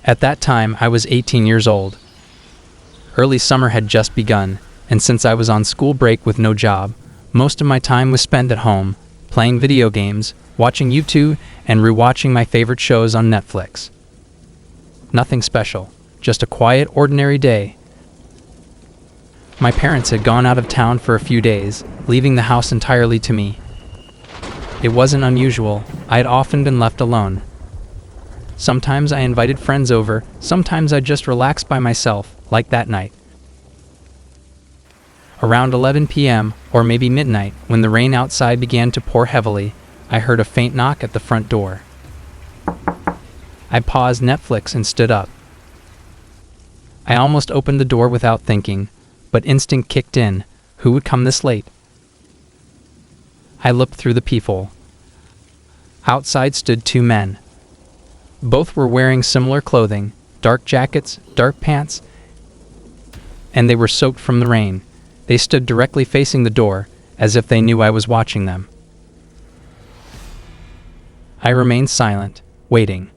At that time, I was 18 years old. Early summer had just begun, and since I was on school break with no job, most of my time was spent at home, playing video games, watching YouTube, and rewatching my favorite shows on Netflix. Nothing special, just a quiet, ordinary day. My parents had gone out of town for a few days, leaving the house entirely to me. It wasn't unusual. I had often been left alone. Sometimes I invited friends over, sometimes I just relaxed by myself, like that night. Around 11 p.m., or maybe midnight, when the rain outside began to pour heavily, I heard a faint knock at the front door. I paused Netflix and stood up. I almost opened the door without thinking, but instinct kicked in. Who would come this late? I looked through the peephole. Outside stood two men. Both were wearing similar clothing, dark jackets, dark pants, and they were soaked from the rain. They stood directly facing the door, as if they knew I was watching them. I remained silent, waiting.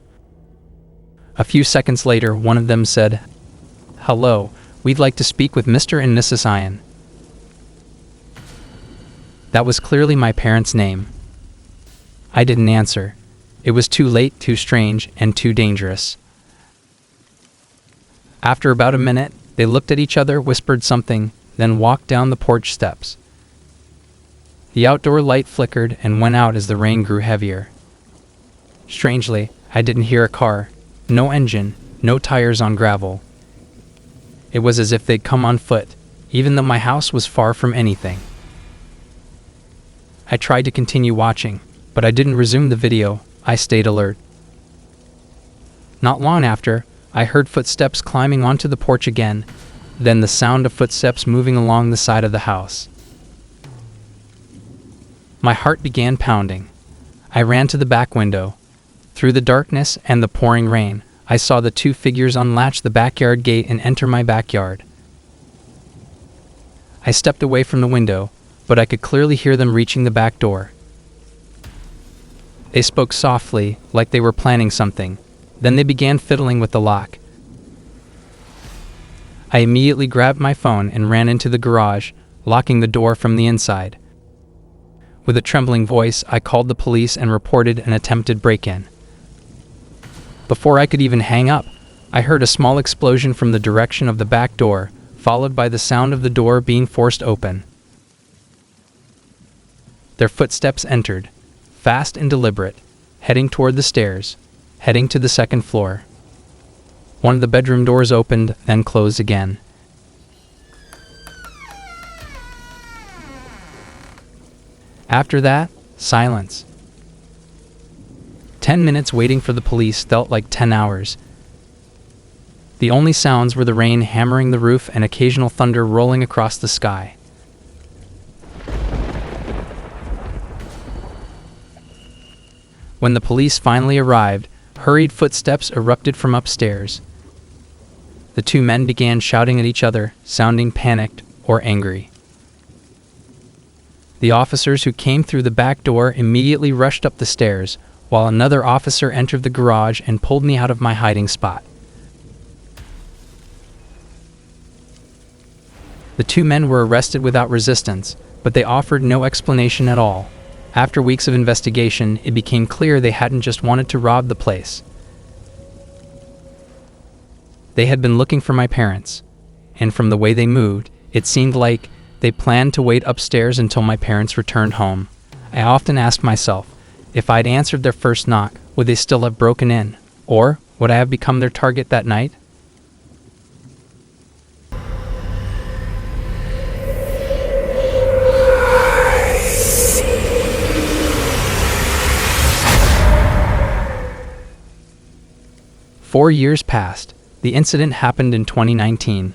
A few seconds later, one of them said, "Hello, we'd like to speak with Mr. and Mrs. Ian." That was clearly my parents' name. I didn't answer. It was too late, too strange, and too dangerous. After about a minute, they looked at each other, whispered something, then walked down the porch steps. The outdoor light flickered and went out as the rain grew heavier. Strangely, I didn't hear a car, no engine, no tires on gravel. It was as if they'd come on foot, even though my house was far from anything. I tried to continue watching, but I didn't resume the video. I stayed alert. Not long after, I heard footsteps climbing onto the porch again, then the sound of footsteps moving along the side of the house. My heart began pounding. I ran to the back window. Through the darkness and the pouring rain, I saw the two figures unlatch the backyard gate and enter my backyard. I stepped away from the window, but I could clearly hear them reaching the back door. They spoke softly, like they were planning something. Then they began fiddling with the lock. I immediately grabbed my phone and ran into the garage, locking the door from the inside. With a trembling voice, I called the police and reported an attempted break-in. Before I could even hang up, I heard a small explosion from the direction of the back door, followed by the sound of the door being forced open. Their footsteps entered, fast and deliberate, heading toward the stairs, heading to the second floor. One of the bedroom doors opened, then closed again. After that, silence. 10 minutes waiting for the police felt like 10 hours. The only sounds were the rain hammering the roof and occasional thunder rolling across the sky. When the police finally arrived, hurried footsteps erupted from upstairs. The two men began shouting at each other, sounding panicked or angry. The officers who came through the back door immediately rushed up the stairs, while another officer entered the garage and pulled me out of my hiding spot. The two men were arrested without resistance, but they offered no explanation at all. After weeks of investigation, it became clear they hadn't just wanted to rob the place. They had been looking for my parents, and from the way they moved, it seemed like they planned to wait upstairs until my parents returned home. I often asked myself, if I'd answered their first knock, would they still have broken in? Or would I have become their target that night? Four years passed. The incident happened in 2019.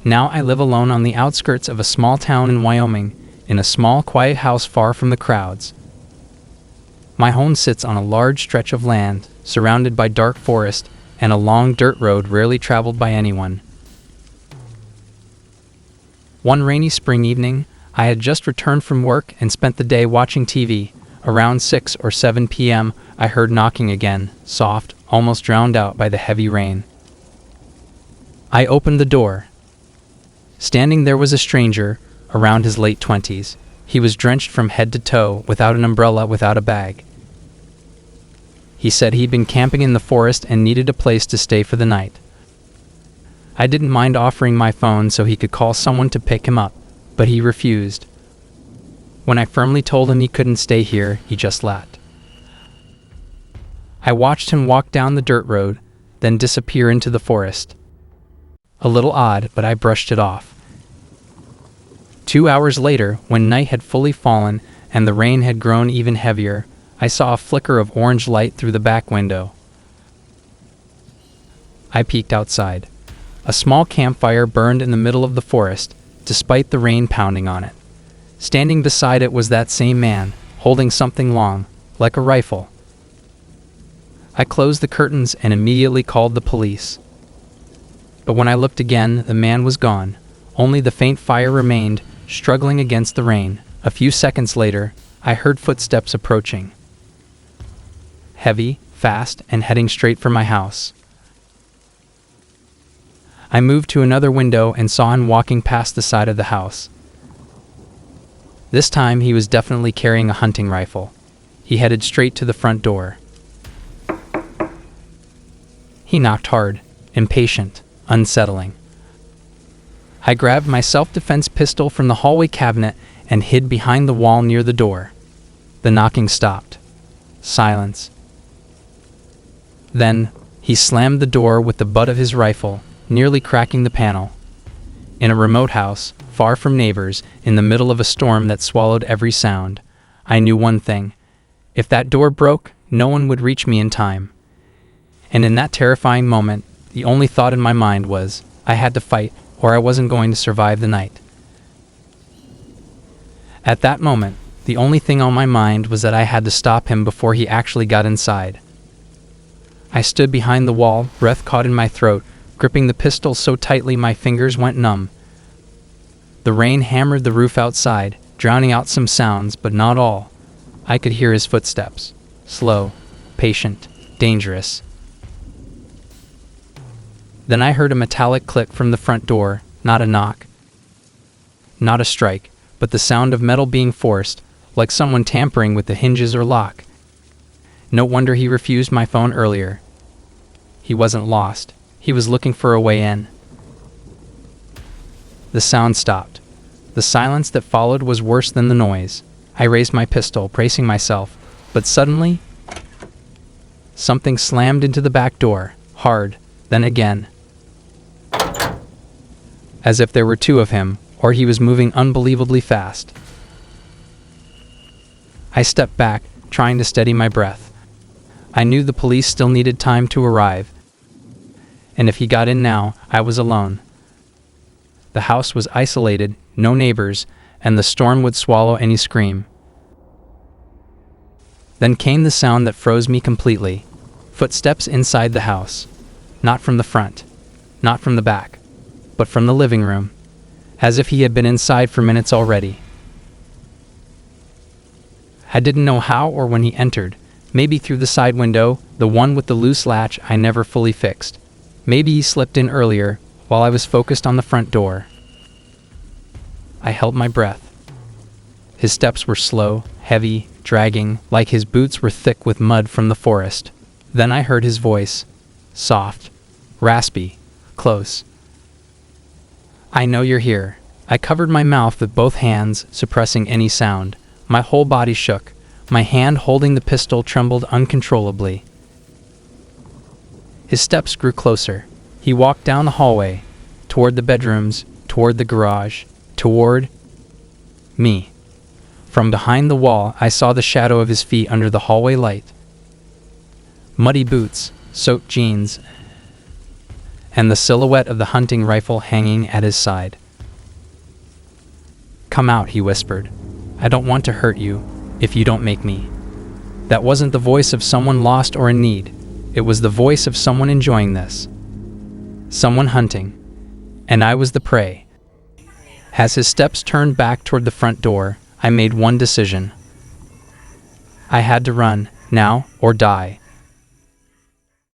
Now I live alone on the outskirts of a small town in Wyoming, in a small, quiet house far from the crowds. My home sits on a large stretch of land, surrounded by dark forest and a long dirt road rarely traveled by anyone. One rainy spring evening, I had just returned from work and spent the day watching TV. Around 6 or 7 p.m., I heard knocking again, soft, almost drowned out by the heavy rain. I opened the door. Standing there was a stranger, around his late 20s. He was drenched from head to toe, without an umbrella, without a bag. He said he'd been camping in the forest and needed a place to stay for the night. I didn't mind offering my phone so he could call someone to pick him up, but he refused. When I firmly told him he couldn't stay here, he just left. I watched him walk down the dirt road, then disappear into the forest. A little odd, but I brushed it off. 2 hours later, when night had fully fallen and the rain had grown even heavier, I saw a flicker of orange light through the back window. I peeked outside. A small campfire burned in the middle of the forest, despite the rain pounding on it. Standing beside it was that same man, holding something long, like a rifle. I closed the curtains and immediately called the police. But when I looked again, the man was gone. Only the faint fire remained, struggling against the rain. A few seconds later, I heard footsteps approaching. Heavy, fast, and heading straight for my house. I moved to another window and saw him walking past the side of the house. This time he was definitely carrying a hunting rifle. He headed straight to the front door. He knocked hard, impatient, unsettling. I grabbed my self-defense pistol from the hallway cabinet and hid behind the wall near the door. The knocking stopped. Silence. Then, he slammed the door with the butt of his rifle, nearly cracking the panel. In a remote house, far from neighbors, in the middle of a storm that swallowed every sound, I knew one thing. If that door broke, no one would reach me in time. And in that terrifying moment, the only thought in my mind was, I had to fight, or I wasn't going to survive the night. At that moment, the only thing on my mind was that I had to stop him before he actually got inside. I stood behind the wall, breath caught in my throat, gripping the pistol so tightly my fingers went numb. The rain hammered the roof outside, drowning out some sounds, but not all. I could hear his footsteps. Slow, patient, dangerous. Then I heard a metallic click from the front door, not a knock. Not a strike, but the sound of metal being forced, like someone tampering with the hinges or lock. No wonder he refused my phone earlier. He wasn't lost. He was looking for a way in. The sound stopped. The silence that followed was worse than the noise. I raised my pistol, bracing myself, but suddenly, something slammed into the back door, hard, then again. As if there were two of him, or he was moving unbelievably fast. I stepped back, trying to steady my breath. I knew the police still needed time to arrive. And if he got in now, I was alone. The house was isolated, no neighbors, and the storm would swallow any scream. Then came the sound that froze me completely. Footsteps inside the house. Not from the front, not from the back, but from the living room, as if he had been inside for minutes already. I didn't know how or when he entered. Maybe through the side window, the one with the loose latch I never fully fixed. Maybe he slipped in earlier, while I was focused on the front door. I held my breath. His steps were slow, heavy, dragging, like his boots were thick with mud from the forest. Then I heard his voice. Soft, raspy, close. I know you're here. I covered my mouth with both hands, suppressing any sound. My whole body shook. My hand holding the pistol trembled uncontrollably. His steps grew closer. He walked down the hallway, toward the bedrooms, toward the garage, toward me. From behind the wall, I saw the shadow of his feet under the hallway light. Muddy boots, soaked jeans, and the silhouette of the hunting rifle hanging at his side. "Come out," he whispered. "I don't want to hurt you, if you don't make me." That wasn't the voice of someone lost or in need. It was the voice of someone enjoying this. Someone hunting. And I was the prey. As his steps turned back toward the front door, I made one decision. I had to run, now or die.